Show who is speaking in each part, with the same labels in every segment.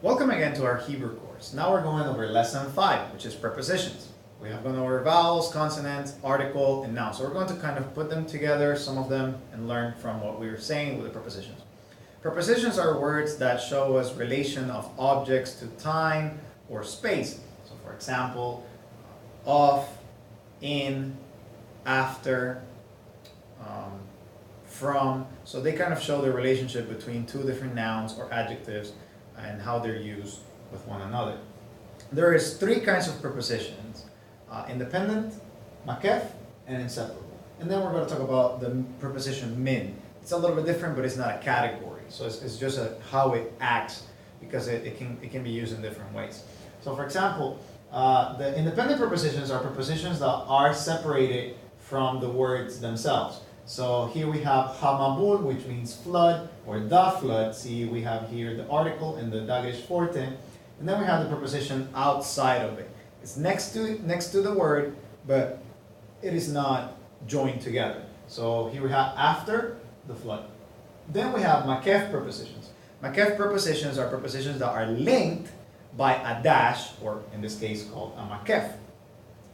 Speaker 1: Welcome again to our Hebrew course. Now we're going over lesson 5, which is prepositions. We have gone over vowels, consonants, article, and noun. So we're going to kind of put them together, some of them, and learn from what we were saying with the prepositions. Prepositions are words that show us relation of objects to time or space. So for example, of, in, after, from. So they kind of show the relationship between two different nouns or adjectives and how they're used with one another. There is three kinds of prepositions: independent, makef, and inseparable. And then we're going to talk about the preposition min. It's a little bit different, but it's not a category. So it's just how it acts, because it can be used in different ways. So for example, the independent prepositions are prepositions that are separated from the words themselves. So here we have hamabul, which means flood, or the flood. See, we have here the article and the dagesh forte. And then we have the preposition outside of it. It's next to the word, but it is not joined together. So here we have after the flood. Then we have makef prepositions. Makef prepositions are prepositions that are linked by a dash, or in this case called a makef.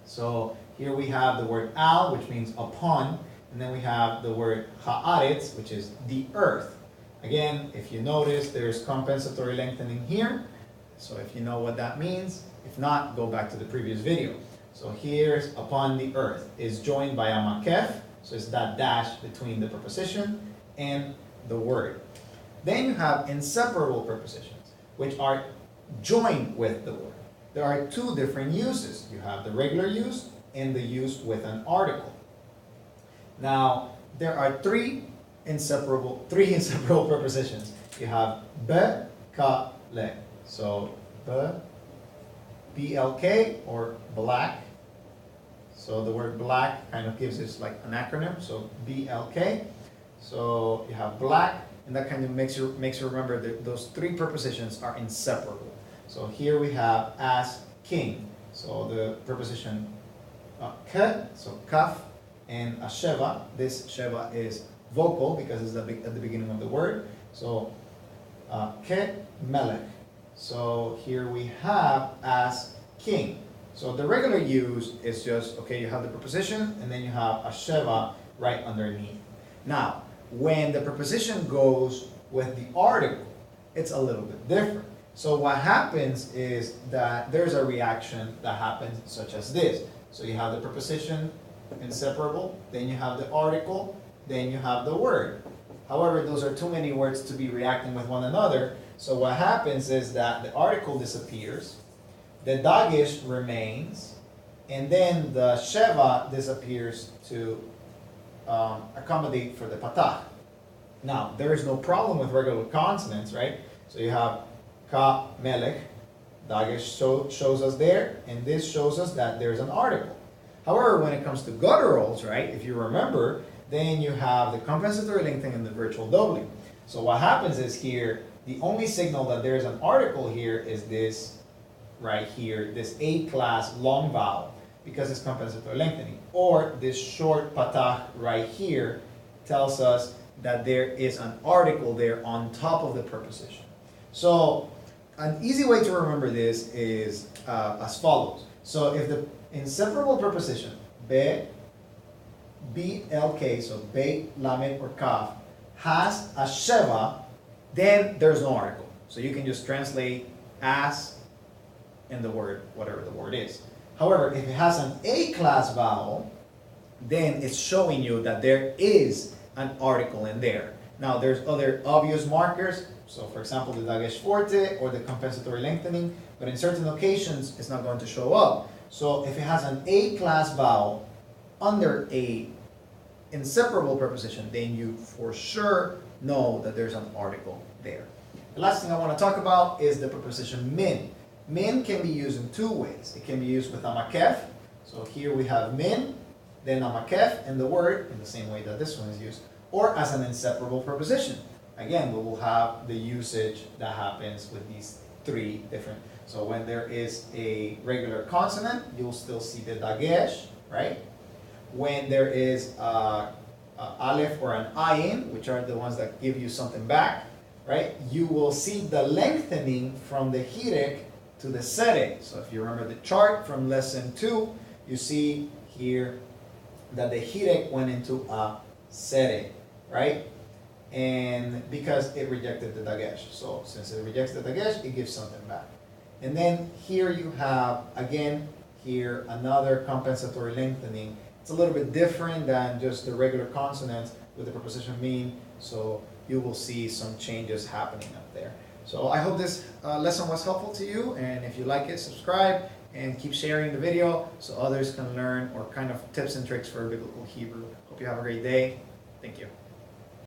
Speaker 1: So here we have the word al, which means upon, and then we have the word haaretz, which is the earth. Again, if you notice, there's compensatory lengthening here. So if you know what that means, if not, go back to the previous video. So here's upon the earth is joined by a makef, so it's that dash between the preposition and the word. Then you have inseparable prepositions, which are joined with the word. There are two different uses. You have the regular use and the use with an article. Now, there are three inseparable prepositions. You have be, ka, le. So BLK, or black. So the word black kind of gives us like an acronym. So BLK. So you have black, and that kind of makes you remember that those three prepositions are inseparable. So here we have as king. So the preposition ke, so kaf, and a sheva. This sheva is vocal because it's at the beginning of the word. So ke melech. So here we have as king. So the regular use is just, okay, you have the preposition and then you have a sheva right underneath. Now, when the preposition goes with the article, it's a little bit different. So what happens is that there's a reaction that happens such as this. So you have the preposition inseparable, then you have the article, then you have the word. However, those are too many words to be reacting with one another. So what happens is that the article disappears, the dagesh remains, and then the sheva disappears to accommodate for the patah. Now, there is no problem with regular consonants, right? So you have ka, melech, dagesh shows us there, and this shows us that there's an article. However, when it comes to gutturals, right, if you remember, then you have the compensatory lengthening and the virtual doubling. So what happens is here, the only signal that there's an article here is this right here, this A-class long vowel, because it's compensatory lengthening. Or this short patah right here tells us that there is an article there on top of the preposition. So an easy way to remember this is as follows. So if the inseparable preposition, be, BLK, so be, lamed, or kaf, has a sheva, then there's no article. So you can just translate as in the word, whatever the word is. However, if it has an A-class vowel, then it's showing you that there is an article in there. Now, there's other obvious markers. So, for example, the dagesh forte or the compensatory lengthening. But in certain occasions, it's not going to show up. So, if it has an A-class vowel under a inseparable preposition, then you for sure know that there's an article there. The last thing I want to talk about is the preposition min. Min can be used in two ways. It can be used with a makef. So here we have min, then a makef and the word in the same way that this one is used, or as an inseparable preposition. Again, we will have the usage that happens with these three different. So when there is a regular consonant, you'll still see the dagesh, right? When there is a aleph or an ayin, which are the ones that give you something back, right, you will see the lengthening from the hirek to the sere. So if you remember the chart from lesson 2, you see here that the hirek went into a sere, right? And because it rejected the dagesh. So since it rejects the dagesh, it gives something back. And then here you have, again, here another compensatory lengthening. It's a little bit different than just the regular consonants with the preposition mean. So you will see some changes happening up there. So I hope this lesson was helpful to you. And if you like it, subscribe and keep sharing the video so others can learn or kind of tips and tricks for biblical Hebrew. Hope you have a great day. Thank you.